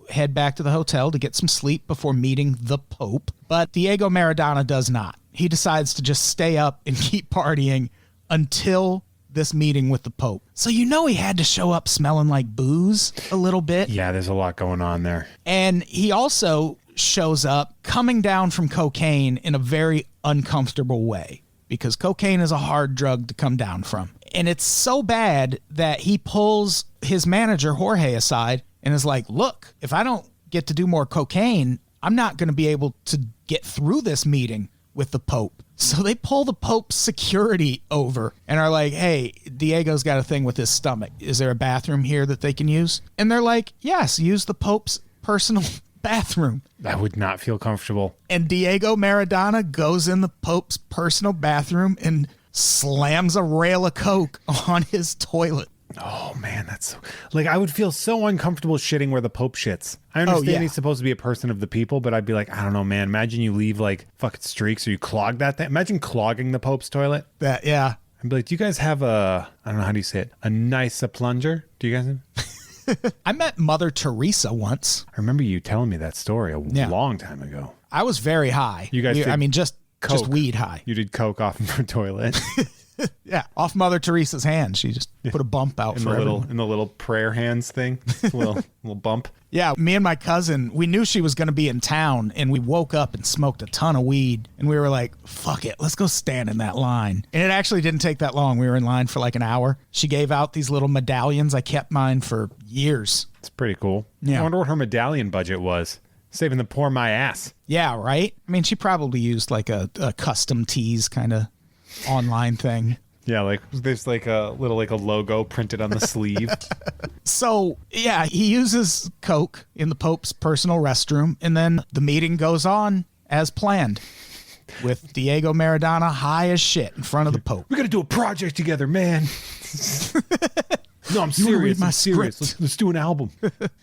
head back to the hotel to get some sleep before meeting the Pope. But Diego Maradona does not. He decides to just stay up and keep partying until this meeting with the Pope. So you know he had to show up smelling like booze a little bit. Yeah, there's a lot going on there. And he also shows up coming down from cocaine in a very uncomfortable way, because cocaine is a hard drug to come down from. And it's so bad that he pulls his manager, Jorge, aside and is like, look, if I don't get to do more cocaine, I'm not going to be able to get through this meeting with the Pope. So they pull the Pope's security over and are like, hey, Diego's got a thing with his stomach. Is there a bathroom here that they can use? And they're like, yes, use the Pope's personal bathroom. I would not feel comfortable. And Diego Maradona goes in the Pope's personal bathroom and slams a rail of coke on his toilet. Oh, man, that's so... Like, I would feel so uncomfortable shitting where the Pope shits. I understand he's supposed to be a person of the people, but I'd be like, I don't know, man. Imagine you leave, like, fucking streaks or you clog that thing. Imagine clogging the Pope's toilet. Yeah. I'd be like, do you guys have I don't know, how do you say it? A nice plunger? Do you guys have... I met Mother Teresa once. I remember you telling me that story a long time ago. I was very high. You guys just weed high. You did coke off of her toilet. Yeah, off Mother Teresa's hand. She just put a bump out in for everyone. In the little prayer hands thing. little bump. Yeah, me and my cousin, we knew she was going to be in town, and we woke up and smoked a ton of weed, and we were like, fuck it, let's go stand in that line. And it actually didn't take that long. We were in line for like an hour. She gave out these little medallions. I kept mine for years. It's pretty cool. Yeah. I wonder what her medallion budget was. Saving the poor my ass. Yeah, right? I mean, she probably used like a custom tees kind of online thing. Yeah, like there's like a little like a logo printed on the sleeve. So, yeah, he uses coke in the Pope's personal restroom, and then the meeting goes on as planned, with Diego Maradona high as shit in front of the Pope. We got to do a project together, man. No, I'm serious. I'm serious. Let's do an album.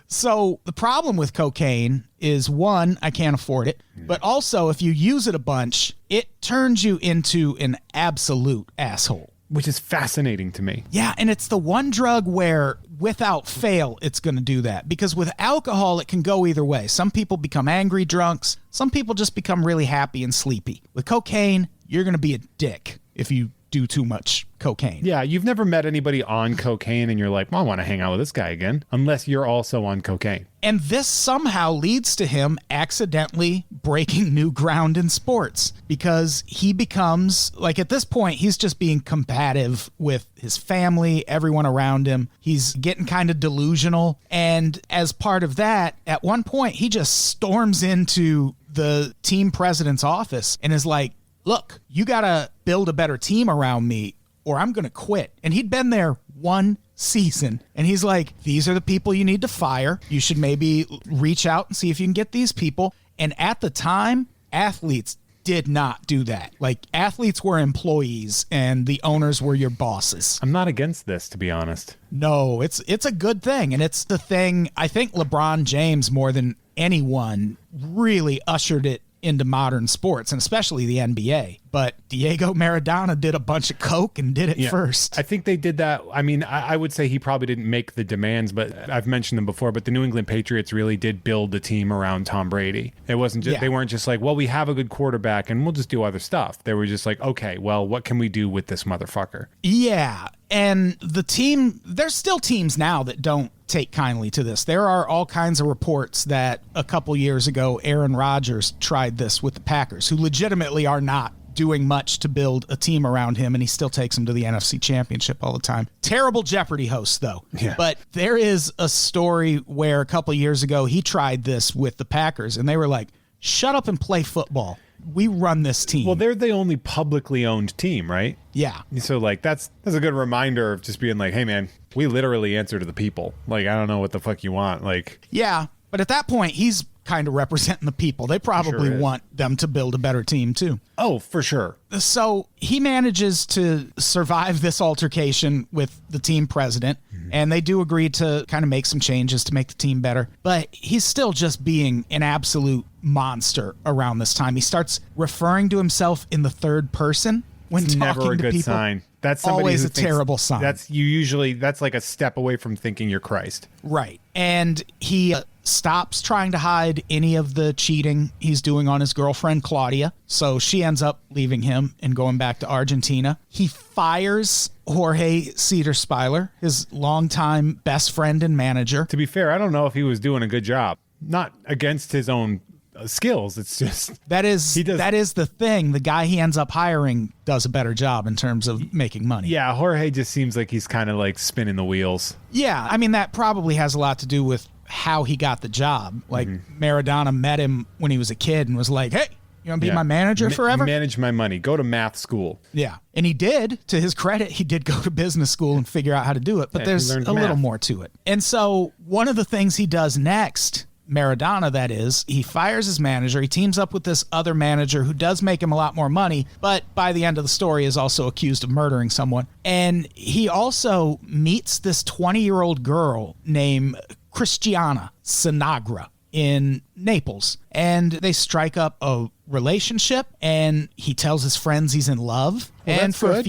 So the problem with cocaine is, one, I can't afford it, but also if you use it a bunch, it turns you into an absolute asshole. Which is fascinating to me. Yeah, and it's the one drug where, without fail, it's going to do that. Because with alcohol, it can go either way. Some people become angry drunks. Some people just become really happy and sleepy. With cocaine, you're going to be a dick if you do too much cocaine. Yeah, you've never met anybody on cocaine and you're like, well, I want to hang out with this guy again, unless you're also on cocaine. And this somehow leads to him accidentally breaking new ground in sports, because he becomes, like, at this point, he's just being combative with his family, everyone around him. He's getting kind of delusional. And as part of that, at one point, he just storms into the team president's office and is like, look, you got to build a better team around me or I'm going to quit. And he'd been there one season. And he's like, these are the people you need to fire. You should maybe reach out and see if you can get these people. And at the time, athletes did not do that. Like, athletes were employees and the owners were your bosses. I'm not against this, to be honest. No, it's a good thing. And it's the thing, I think LeBron James, more than anyone, really ushered it into modern sports, and especially the NBA. But Diego Maradona did a bunch of coke and did it first. I think they did that. I mean, I would say he probably didn't make the demands, but I've mentioned them before, but the New England Patriots really did build the team around Tom Brady. It wasn't just, They weren't just like, well, we have a good quarterback and we'll just do other stuff. They were just like, okay, well, what can we do with this motherfucker? Yeah. And the team, there's still teams now that don't take kindly to this. There are all kinds of reports that a couple years ago, Aaron Rodgers tried this with the Packers, who legitimately are not doing much to build a team around him, and he still takes them to the NFC Championship all the time. Terrible Jeopardy host, though. Yeah. But there is a story where a couple years ago he tried this with the Packers, and they were like, shut up and play football. We run this team. Well, they're the only publicly owned team, right? Yeah. So, like, that's a good reminder of just being like, hey, man, we literally answer to the people. Like, I don't know what the fuck you want. Like, yeah, but at that point, he's kind of representing the people. They probably want them to build a better team, too. Oh, for sure. So he manages to survive this altercation with the team president, and they do agree to kind of make some changes to make the team better. But he's still just being an absolute monster around this time. He starts referring to himself in the third person when it's talking never a to good people. sign. That's somebody always who a thinks terrible sign. That's like a step away from thinking you're Christ. Right. And he stops trying to hide any of the cheating he's doing on his girlfriend, Claudia. So she ends up leaving him and going back to Argentina. He fires Jorge Cedarspeiler, his longtime best friend and manager. To be fair, I don't know if he was doing a good job. Not against his own skills. It's just that is the thing. The guy he ends up hiring does a better job in terms of making money. Yeah, Jorge just seems like he's kind of like spinning the wheels. Yeah, I mean, that probably has a lot to do with how he got the job. Like, Maradona met him when he was a kid and was like, hey, you want to be my manager forever? Manage my money. Go to math school. Yeah. And he did. To his credit, he did go to business school and figure out how to do it. But there's a little more to it. And so one of the things he does next, Maradona, that is, he fires his manager. He teams up with this other manager who does make him a lot more money, but by the end of the story is also accused of murdering someone. And he also meets this 20-year-old girl named Cristiana Sinagra in Naples, and they strike up a relationship, and he tells his friends he's in love. Well, and for a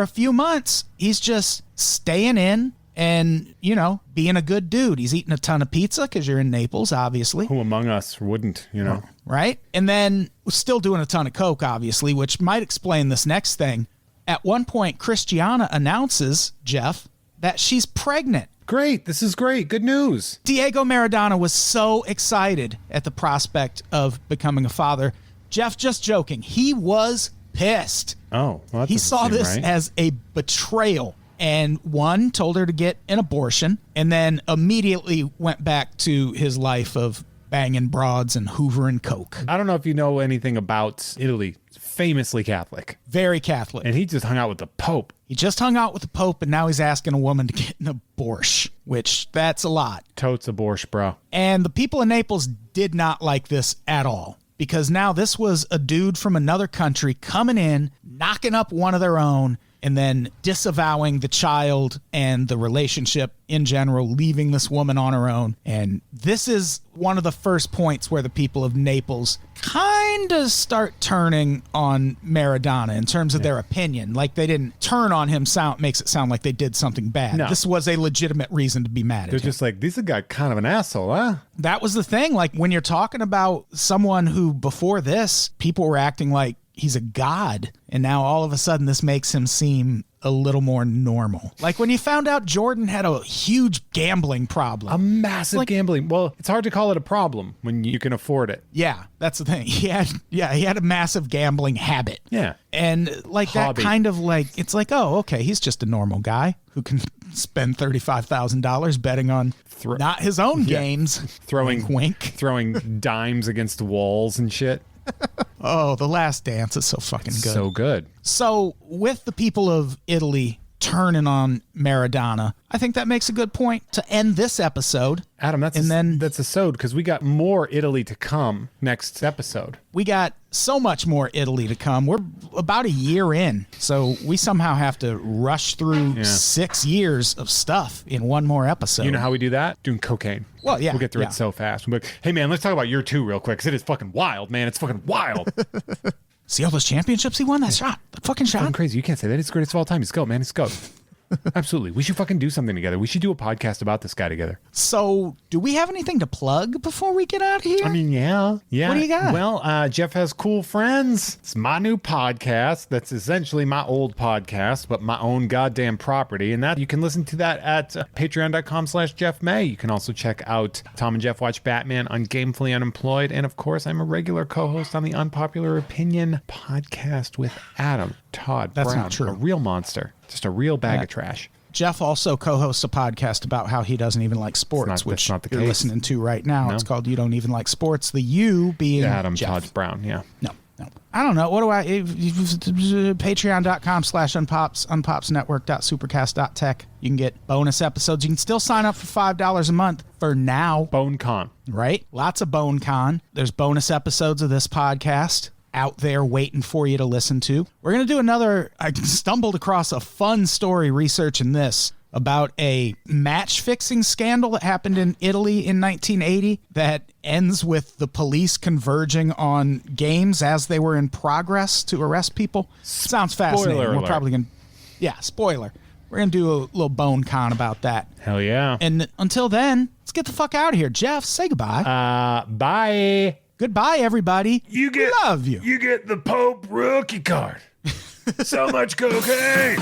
few months he's just staying in and, you know, being a good dude. He's eating a ton of pizza because you're in Naples, obviously. Who among us wouldn't, you know? Right? And then still doing a ton of coke, obviously, which might explain this next thing. At one point, Christiana announces, Jeff, that she's pregnant. Great. This is great. Good news. Diego Maradona was so excited at the prospect of becoming a father. Jeff, just joking. He was pissed. Oh, well, he saw this as a betrayal. And one, told her to get an abortion, and then immediately went back to his life of banging broads and hoovering coke. I don't know if you know anything about Italy. It's famously Catholic. Very Catholic. And he just hung out with the Pope. He just hung out with the Pope, and now he's asking a woman to get an abortion, which that's a lot. Totes abortion, bro. And the people in Naples did not like this at all, because now this was a dude from another country coming in, knocking up one of their own, and then disavowing the child and the relationship in general, leaving this woman on her own. And this is one of the first points where the people of Naples kind of start turning on Maradona in terms of their opinion. Like, they didn't turn on him, makes it sound like they did something bad. No. This was a legitimate reason to be mad at him. They're just like, this guy kind of an asshole, huh? That was the thing. Like, when you're talking about someone who before this, people were acting like he's a god. And now all of a sudden this makes him seem a little more normal. Like when you found out Jordan had a huge gambling problem. A massive gambling. Well, it's hard to call it a problem when you can afford it. Yeah, that's the thing. He had a massive gambling habit. Yeah. And like Hobby. that kind of like, it's like, oh, okay, he's just a normal guy who can spend $35,000 betting on not his own games. Throwing wink. Throwing dimes against walls and shit. Oh, The Last Dance is so fucking good. So good. So with the people of Italy turning on Maradona, I think that makes a good point to end this episode. Adam, that's a sode because we got more Italy to come next episode. We got so much more Italy to come. We're about a year in, so we somehow have to rush through 6 years of stuff in one more episode. You know how we do that? Doing cocaine. Well, yeah. We'll get through it so fast. We'll be like, hey, man, let's talk about year 2 real quick because it is fucking wild, man. It's fucking wild. See all those championships he won? That shot. That fucking shot. Fucking crazy. You can't say that. It's the greatest of all time. He's GOAT, man. He's GOAT. Absolutely. We should fucking do something together. We should do a podcast about this guy together. So, do we have anything to plug before we get out of here? I mean, yeah. What do you got? Well, Jeff Has Cool Friends. It's my new podcast. That's essentially my old podcast, but my own goddamn property. And that you can listen to that at patreon.com/Jeff May. You can also check out Tom and Jeff Watch Batman on Gamefully Unemployed. And of course, I'm a regular co-host on the Unpopular Opinion podcast with Adam Todd That's Brown. not true. A real monster. Just a real bag of trash. Jeff also co-hosts a podcast about how he doesn't even like sports, which that's not the you're case. listening to right now. No. It's called You Don't Even Like Sports. The you being Adam Jeff. Todd Brown, yeah. No. I don't know. What do I... Patreon.com/unpops, unpopsnetwork.supercast.tech. You can get bonus episodes. You can still sign up for $5 a month for now. Bone Con. Right? Lots of Bone Con. There's bonus episodes of this podcast out there waiting for you to listen to. We're going to do another... I stumbled across a fun story researching this about a match-fixing scandal that happened in Italy in 1980 that ends with the police converging on games as they were in progress to arrest people. Sounds fascinating. Spoiler We're alert. probably going to... Yeah, spoiler. We're going to do a little Bone Con about that. Hell yeah. And until then, let's get the fuck out of here. Jeff, say goodbye. Bye. Goodbye, everybody. We love you. You get the Pope rookie card. So much cocaine.